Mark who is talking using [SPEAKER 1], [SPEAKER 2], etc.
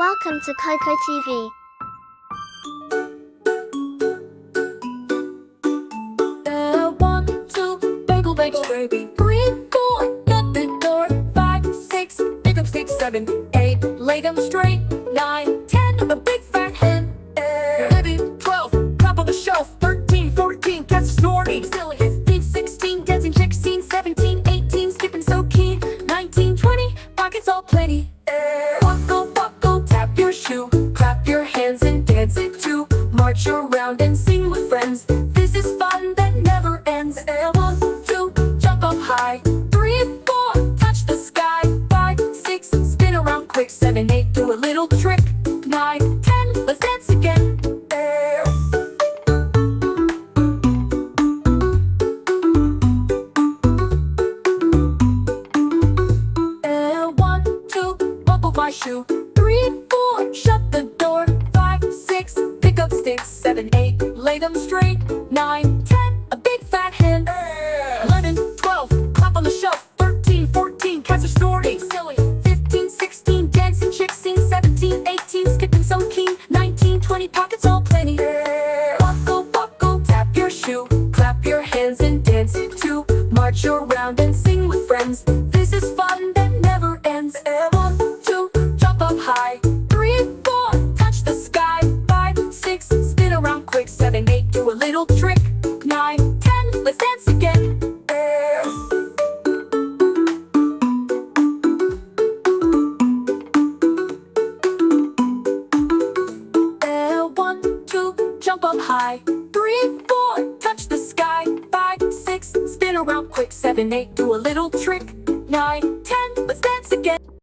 [SPEAKER 1] Welcome to Coco TV.
[SPEAKER 2] One, two, bagel, bagel, baby. 3, 4, get the door. 5, 6, pick up 6, 7, 8, lay them straight. 9, 10, a big fat hen. 11, 12, top of the shelf. 13, 14, cats snorting. Silly. 15, 16, dancing chick scene. 17, 18, skipping so keen. 19, 20, pockets all plenty. Buckle, buckle, tap your shoe. Clap your hands and dance it too. March around and sing with friends. This is fun that never ends. 1, 2, jump up high. 3, 4, touch the sky. 5, 6, spin around quick. 7, 8, do a little trick. 9, 10, let's dance again. 1, 2, buckle my shoe. 3, 4, shut the door. 5, 6, pick up sticks. 7, 8, lay them straight. 9, 10, a big fat hen. 11, 12, clap on the shelf. 13, 14, cats are snorting. Silly. 15, 16, dancing chick scene. 17, 18, skipping so keen. 19, 20, pockets all plenty. Buckle, buckle, tap your shoe. Clap your hands and dance it too. March around and sing with friends. This is fun that never ends. 1, 2, jump up high. 3, 4, touch the sky. 5, 6, spin around quick. 7, 8, do a little trick. 9, 10, let's dance again. One, two, jump up high. 3, 4, touch the sky. 5, 6, spin around quick. 7, 8, do a little trick. 9, 10.